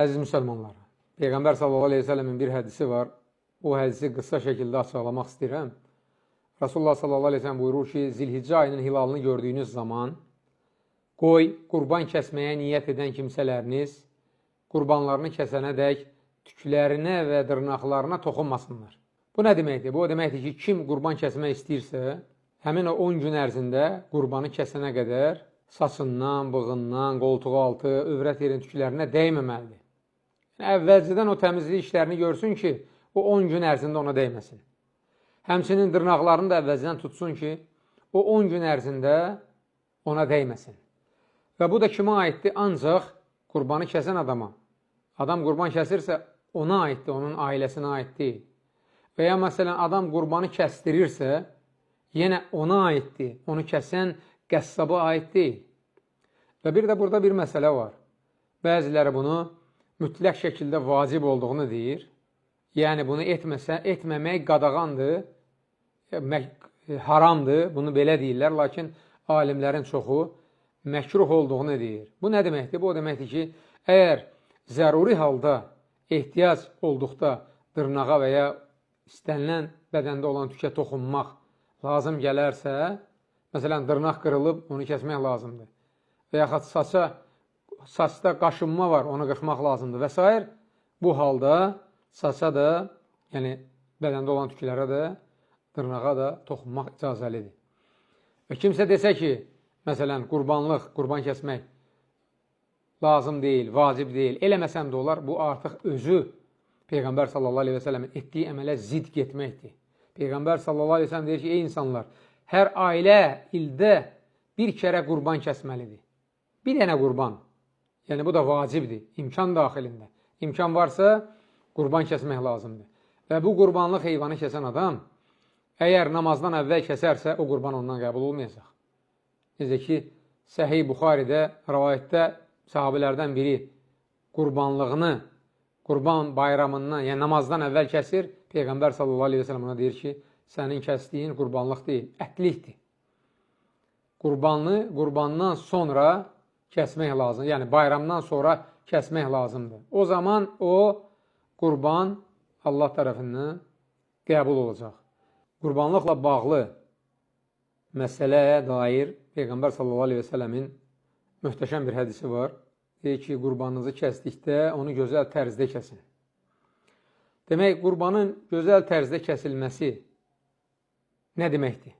Əziz müsəlmanlar, Peyğəmbər sallallahu aleyhi ve sellemin bir hədisi var. O hədisi qısa şəkildə açıqlamaq istəyirəm. Rasulullah sallallahu aleyhi ve sellem buyurur ki, Zilhiccə ayının hilalını gördüyünüz zaman qoy qurban kəsməyə niyyət edən kimsələriniz qurbanlarını kəsənədək tüklərinə və dırnaqlarına toxunmasınlar. Bu nə deməkdir? Bu o deməkdir ki, kim qurban kəsmək istəyirsə, həmin o 10 gün ərzində qurbanı kəsənə qədər saçından, bığından, qoltuğu altı, övrət yerin tüklərinə dəyməməlidir. Əvvəlcədən o təmizlik işlərini görsün ki, o 10 gün ərzində ona dəyməsin. Həmçinin dırnaqlarını da əvvəlcədən tutsun ki, o 10 gün ərzində ona dəyməsin. Və bu da kimə aiddir? Ancaq qurbanı kəsən adama. Adam qurban kəsirsə, ona aiddir, onun ailəsinə aid deyil. Və ya məsələn, adam qurbanı kəstirirsə, yenə ona aiddir, onu kəsən qəssaba aid deyil. Və bir də burada bir məsələ var. Bəziləri bunu mütləq şəkildə vacib olduğunu deyir. Yəni, bunu etməmək qadağandır, haramdır, bunu belə deyirlər. Lakin alimlərin çoxu məkruh olduğunu deyir. Bu nə deməkdir? Bu o deməkdir ki, əgər zəruri halda, ehtiyac olduqda dırnağa və ya istənilən bədəndə olan tükə toxunmaq lazım gələrsə, məsələn, dırnaq qırılıb, onu kəsmək lazımdır. Və yaxud saçda qaşınma var, onu qırxmaq lazımdır və s. Bu halda saça da, yəni bədəndə olan tüklərə də, dırnağa da toxunmaq icazəlidir. Və kimsə desə ki, məsələn, qurban kəsmək lazım deyil, vacib deyil, eləməsəm də olar, bu artıq özü Peyğəmbər sallallahu aleyhi ve sellemin etdiyi əmələ zid getməkdir. Peyğəmbər sallallahu aleyhi ve sellem deyir ki, ey insanlar, hər ailə ildə bir kərə qurban kəsməlidir. Bir dənə qurban. Yəni, bu da vacibdir, imkan daxilində. İmkan varsa, qurban kəsmək lazımdır. Və bu qurbanlıq heyvanı kəsən adam, əgər namazdan əvvəl kəsərsə, o qurban ondan qəbul olmayacaq. Necə ki, Səhih Buxaridə, rəvayətdə sahabilərdən biri qurbanlığını, qurban bayramından, yəni namazdan əvvəl kəsir, Peyğəmbər sallallahu aleyhi ve sellem ona deyir ki, sənin kəsdiyin qurbanlıq deyil, ətlikdir. Qurbandan sonra kəsmək lazım, yəni bayramdan sonra kəsmək lazımdır. O zaman o qurban Allah tərəfindən qəbul olacaq. Qurbanlıqla bağlı məsələyə dair Peyğəmbər sallallahu aleyhi ve sellemin möhtəşəm bir hədisi var. Deyir ki, qurbanınızı kəsdikdə onu gözəl tərzdə kəsin. Demək, qurbanın gözəl tərzdə kəsilməsi nə deməkdir?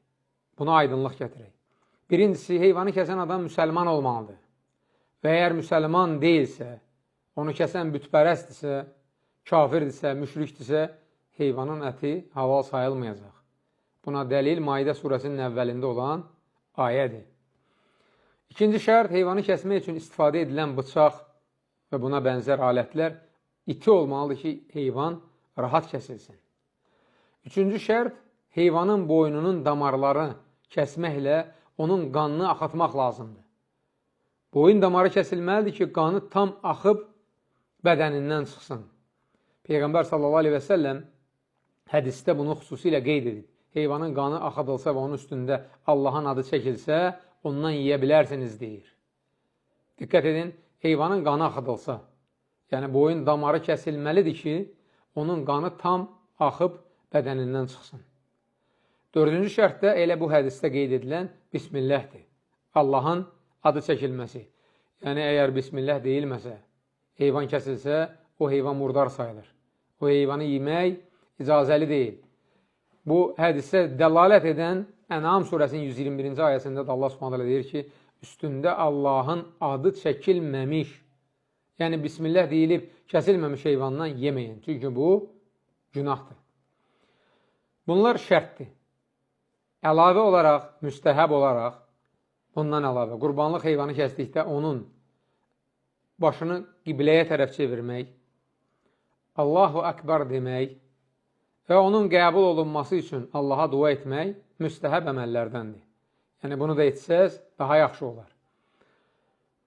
Buna aydınlıq gətirək. Birincisi, heyvanı kəsən adam müsəlman olmalıdır. Və əgər müsəlman deyilsə, onu kəsən bütpərəstdirsə, kafirdirsə, müşrikdirsə, heyvanın əti halal sayılmayacaq. Buna dəlil Maidə surəsinin əvvəlində olan ayədir. İkinci şərt, heyvanı kəsmək üçün istifadə edilən bıçaq və buna bənzər alətlər iti olmalıdır ki, heyvan rahat kəsilsin. Üçüncü şərt, heyvanın boynunun damarları kəsməklə onun qanını axıtmaq lazımdır. Boyun damarı kəsilməlidir ki, qanı tam axıb bədənindən çıxsın. Peyğəmbər sallallahu aleyhi ve sellem hədisdə bunu xüsusilə qeyd edib. Heyvanın qanı axıdılsa və onun üstündə Allahın adı çəkilsə, ondan yeyə bilərsiniz, deyir. Diqqət edin, heyvanın qanı axıdılsa, yəni boyun damarı kəsilməlidir ki, onun qanı tam axıb bədənindən çıxsın. Dördüncü şərtdə elə bu hədisdə qeyd edilən Bismilləhdir. Allahın adı çəkilməsi. Yəni, əgər Bismillah deyilməsə, heyvan kəsilsə, o heyvan murdar sayılır. O heyvanı yemək icazəli deyil. Bu hədisə dəlalət edən Ənam surəsinin 121-ci ayəsində də Allah Subhanahu deyir ki, üstündə Allahın adı çəkilməmiş, yəni Bismillah deyilib kəsilməmiş heyvandan yeməyin. Çünki bu günahdır. Bunlar şərtdir. Əlavə olaraq, müstəhəb olaraq, bundan əlavə, qurbanlıq heyvanı kəsdikdə onun başını qibləyə tərəf çevirmək, Allahu Akbar demək və onun qəbul olunması üçün Allaha dua etmək müstəhəb əməllərdəndir. Yəni, bunu da etsəz, daha yaxşı olar.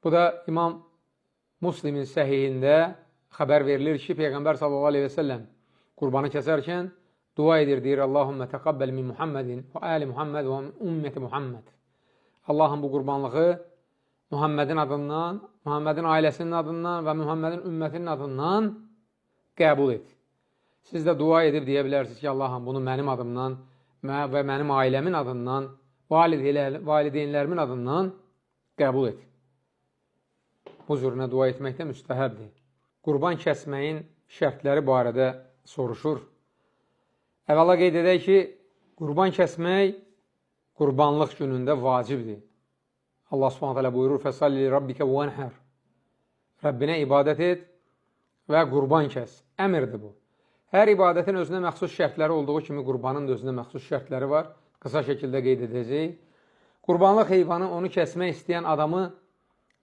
Bu da İmam Müslimin səhihində xəbər verilir ki, Peyğəmbər sallallahu aleyhi ve sellem qurbanı kəsərkən dua edir, deyir, Allahümmə təqabbəl min Muhammedin və əli Muhammed və ümməti Muhammed. Allahım bu qurbanlığı Muhammedin adından, Muhammedin ailəsinin adından və Muhammedin ümmətinin adından qəbul et. Siz də dua edib deyə bilərsiniz ki, Allahım, bunu mənim adımdan və mənim ailəmin adından, valideynlərimin adından qəbul et. Bu zürünə dua etmək də müstəhəbdir. Qurban kəsməyin şərtləri barədə soruşur. Əvvəla qeyd edək ki, qurban kəsmək qurbanlıq günündə vacibdir. Allah Subhanahu taala buyurur: "Fəsalli rabbikə vənhər." Rəbbinə ibadət et və qurban kəs. Əmrdir bu. Hər ibadətin özünə məxsus şərtləri olduğu kimi qurbanın da özünə məxsus şərtləri var. Qısa şəkildə qeyd edəcəyik. Qurbanlıq heyvanı onu kəsmək istəyən adamı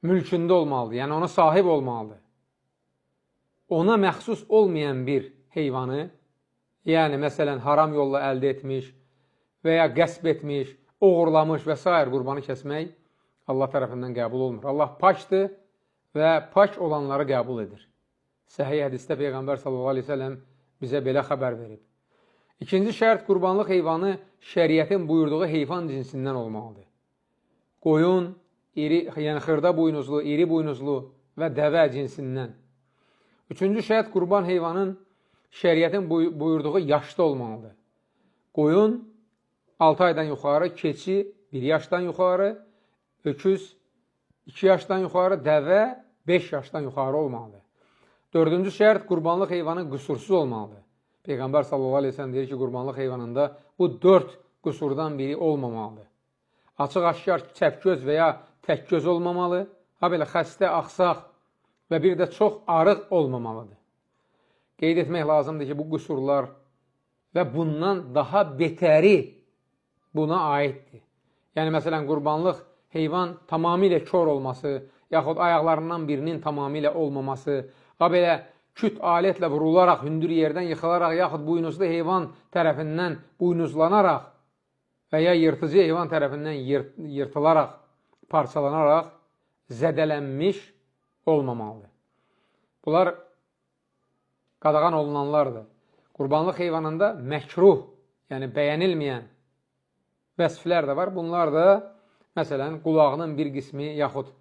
mülkündə olmalıdır. Yəni ona sahib olmalıdır. Ona məxsus olmayan bir heyvanı, yəni məsələn haram yolla əldə etmiş və ya qəsb etmiş, oğurlamış və s. qurbanı kəsmək Allah tərəfindən qəbul olmur. Allah pakdır və pak olanları qəbul edir. Səhih hədisdə Peyğəmbər sallallahu aleyhi ve sellem bizə belə xəbər verib. İkinci şərt, qurbanlıq heyvanı şəriətin buyurduğu heyvan cinsindən olmalıdır. Qoyun, yəni xırda buynuzlu, iri buynuzlu və dəvə cinsindən. Üçüncü şərt, qurban heyvanın şəriətin buyurduğu yaşda olmalıdır. Qoyun 6 aydan yuxarı, keçi 1 yaşdan yuxarı, öküz 2 yaşdan yuxarı, dəvə 5 yaşdan yuxarı olmalıdır. Dördüncü şərt, qurbanlıq heyvanı qüsursuz olmalıdır. Peyğəmbər sallallahu aleyhi ve sellem deyir ki, qurbanlıq heyvanında bu 4 qüsurdan biri olmamalıdır. Açıq-aşkar çəpgöz və ya təkgöz olmamalı, ha belə xəstə, axsaq və bir də çox arıq olmamalıdır. Qeyd etmək lazımdır ki, bu qüsurlar və bundan daha betəri buna aiddir. Yəni, məsələn, qurbanlıq heyvan tamamilə kör olması, yaxud ayaqlarından birinin tamamilə olmaması, ha belə küt alətlə vurularaq, hündür yerdən yıxılaraq, yaxud buynuzlu heyvan tərəfindən buynuzlanaraq və ya yırtıcı heyvan tərəfindən yırtılaraq, parçalanaraq zədələnmiş olmamalıdır. Bunlar qadağan olunanlardır. Qurbanlıq heyvanında məkruh, yəni bəyənilməyən vəsflər də var. Bunlar da, məsələn, qulağının bir qismi yaxud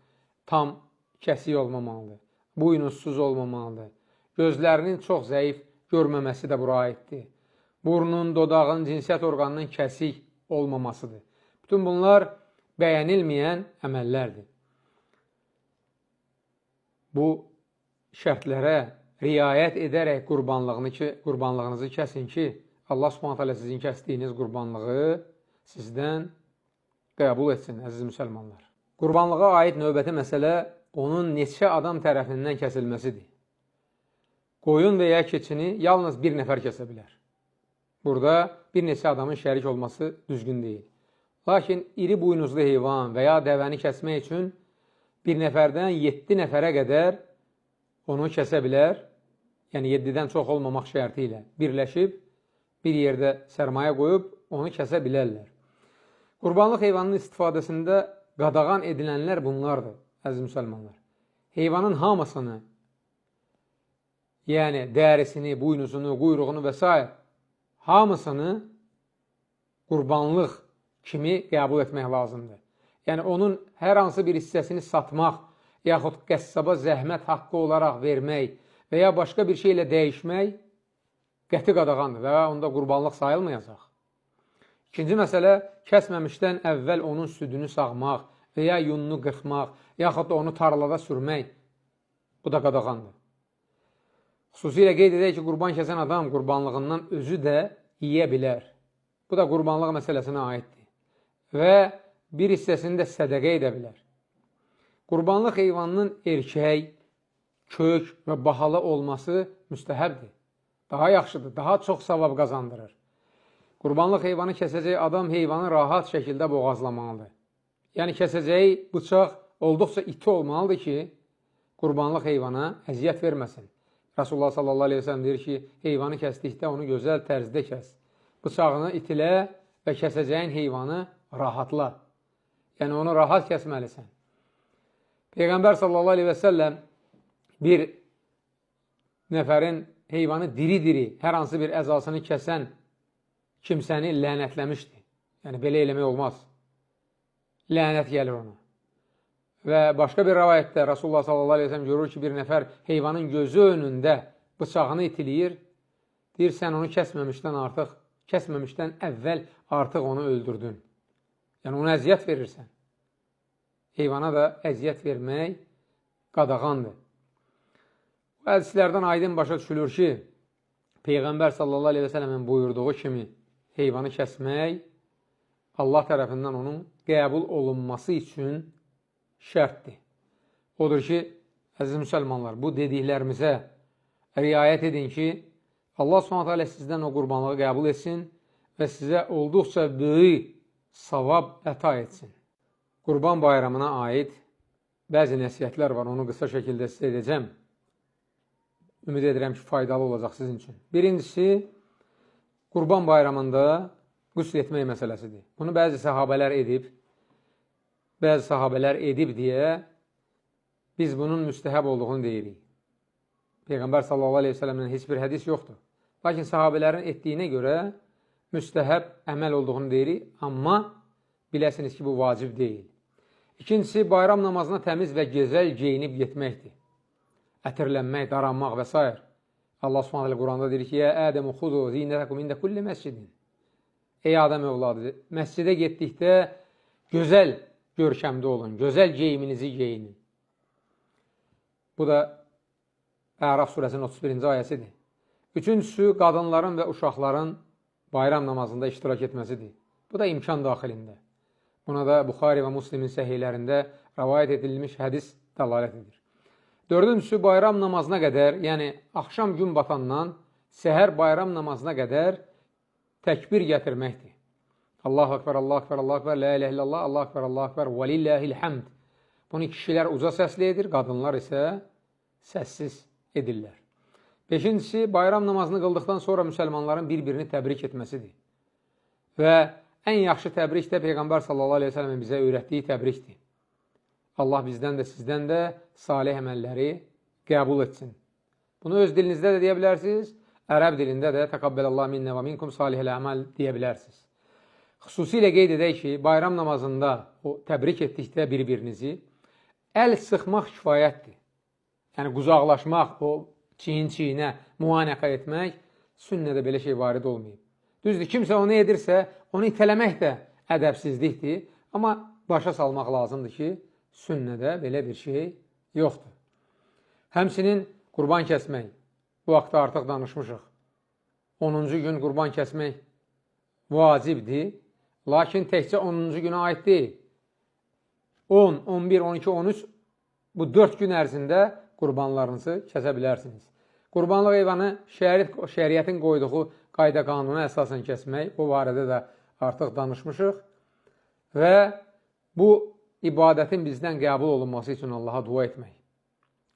tam kəsik olmamalıdır, buynuzsuz olmamalıdır, gözlərinin çox zəif görməməsi də bura aiddir, burnun, dodağın, cinsiyyət orqanının kəsik olmamasıdır. Bütün bunlar bəyənilməyən əməllərdir. Bu şərtlərə riayət edərək qurbanlığınızı kəsin ki, Allah Subhanahu taala sizin kəsdiyiniz qurbanlığı sizdən qəbul etsin, əziz müsəlmanlar. Qurbanlığa aid növbəti məsələ onun neçə adam tərəfindən kəsilməsidir. Qoyun və ya keçini yalnız bir nəfər kəsə bilər. Burada bir neçə adamın şərik olması düzgün deyil. Lakin iri buynuzlu heyvan və ya dəvəni kəsmək üçün bir nəfərdən 7 nəfərə qədər onu kəsə bilər. Yəni 7-dən çox olmamaq şərti ilə birləşib, bir yerdə sərmayə qoyub onu kəsə bilərlər. Qurbanlıq heyvanın istifadəsində qadağan edilənlər bunlardır, əziz müsəlmanlar. Heyvanın hamısını, yəni dərisini, buynuzunu, quyruğunu və s. hamısını qurbanlıq kimi qəbul etmək lazımdır. Yəni onun hər hansı bir hissəsini satmaq, yaxud qəssaba zəhmət haqqı olaraq vermək və ya başqa bir şeylə dəyişmək qəti qadağandır və onda qurbanlıq sayılmayacaq. İkinci məsələ, kəsməmişdən əvvəl onun südünü sağmaq və ya yununu qırxmaq, yaxud da onu tarlada sürmək, bu da qadağandır. Xüsusilə qeyd edək ki, qurban kəsən adam qurbanlığından özü də yeyə bilər. Bu da qurbanlıq məsələsinə aiddir. Və bir hissəsini də sədəqə edə bilər. Qurbanlıq heyvanının erkək, kök və bahalı olması müstəhəbdir. Daha yaxşıdır, daha çox savab qazandırır. Qurbanlıq heyvanı kəsəcək adam heyvanı rahat şəkildə boğazlamalıdır. Yəni kəsəcəyi bıçaq olduqca iti olmalıdır ki, qurbanlıq heyvana əziyyət verməsin. Rasulullah sallallahu aleyhi ve sellem deyir ki, heyvanı kəsdikdə onu gözəl tərzdə kəs. Bıçağını itilə və kəsəcəyin heyvanı rahatla. Yəni onu rahat kəsməlisən. Peyğəmbər sallallahu aleyhi ve sellem bir nəfərin heyvanı diri-diri hər hansı bir əzasını kəsən kimsəni lənətləmişdi. Yəni belə eləmək olmaz. Lənət gəlir ona. Və başqa bir rəvayətdə Rasulullah sallallahu aleyhi ve sellem görür ki, bir nəfər heyvanın gözü önündə bıçağını itiliyir. Deyir, sən onu kəsməmişdən əvvəl artıq onu öldürdün. Yəni, ona əziyyət verirsən. Heyvana da əziyyət vermək qadağandır. Bu hədislərdən aydın başa düşülür ki, Peyğəmbər sallallahu aleyhi ve sellemin buyurduğu kimi heyvanı kəsmək Allah tərəfindən onun qəbul olunması üçün şərtdir. Odur ki, əziz müsəlmanlar, bu dediklərimizə riayət edin ki, Allah s.ə.v. sizdən o qurbanlığı qəbul etsin və sizə olduqca böyük savab əta etsin. Qurban bayramına aid bəzi nəsiyyətlər var, onu qısa şəkildə sizə edəcəm. Ümid edirəm ki, faydalı olacaq sizin üçün. Birincisi, qurban bayramında qüsl etmək məsələsidir. Bunu bəzi sahabələr edib deyə biz bunun müstəhəb olduğunu deyirik. Peyğəmbər sallallahu aleyhi ve sellemdən heç bir hədis yoxdur. Lakin sahabələrin etdiyinə görə müstəhəb əməl olduğunu deyirik, amma biləsiniz ki, bu vacib deyil. İkincisi, bayram namazına təmiz və gözəl geyinib getməkdir. Ətirlənmək, daranmaq və s. Allah Subhanahu Quranda deyir ki, Yə Ədəmü xudu zinətəkum ində kulli məscidin. Ey Adəm övladı, məscidə getdikdə gözəl görkəmdə olun, gözəl geyiminizi geyinin. Bu da Əraf surəsinin 31-ci ayəsidir. Üçüncüsü, qadınların və uşaqların bayram namazında iştirak etməsidir. Bu da imkan daxilində. Buna da Buxari və Müslimin səhihlərində rəvayət edilmiş hədis dəlalət edir. Dördüncüsü, bayram namazına qədər, yəni axşam gün batandan səhər bayram namazına qədər təkbir gətirməkdir. Allahu Ekber, Allahu Ekber, Allahu Ekber, La ilahe illallah, Allahu Ekber, Allahu Ekber, və lillahil hamd. Bunu kişilər uca səsli edir, qadınlar isə səssiz edirlər. Beşincisi, bayram namazını qıldıqdan sonra müsəlmanların bir-birini təbrik etməsidir. Və ən yaxşı təbrik də Peyğəmbər sallallahu aleyhi ve sellemin bizə öyrətdiyi təbrikdir. Allah bizdən də, sizdən də salih əməlləri qəbul etsin. Bunu öz dilinizdə də deyə bilərsiniz, ərəb dilində də təqabbəlallah minnə və minkum salihəl əməl deyə bilərsiniz. Xüsusilə qeyd edək ki, bayram namazında o təbrik etdikdə bir-birinizi əl sıxmaq kifayətdir. Yəni, qucaqlaşmaq, o çiyin-çiyinə müanəqə etmək sünnədə belə şey varid olmayıb. Düzdür, kimsə onu edirsə, onu itələmək də ədəbsizlikdir. Amma başa salmaq lazımdır ki, sünnədə belə bir şey yoxdur. Həmçinin qurban kəsmək. Bu haqda artıq danışmışıq. 10-cu gün qurban kəsmək vacibdir. Lakin təkcə 10-cu günə aid deyil. 10, 11, 12, 13 bu 4 gün ərzində qurbanlarınızı kəsə bilərsiniz. Qurbanlıq heyvanı şəriətin qoyduğu qayda qanuna əsasən kəsmək, bu barədə də artıq danışmışıq. Və bu ibadətin bizdən qəbul olunması üçün Allaha dua etmək.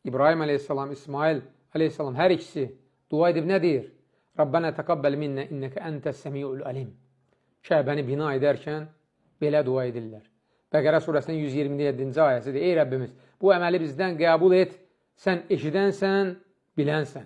İbrahim aleyhissalam, İsmail aleyhissalam hər ikisi dua edib nə deyir? Rabbənə təqabbəl minnə innəkə əntəs səmiul əlim. Kəbəni bina edərkən belə dua edirlər. Bəqərə surəsinin 127-ci ayəsidir. Ey Rəbbimiz, bu əməli bizdən qəbul et, sən eşidənsən, bilənsən.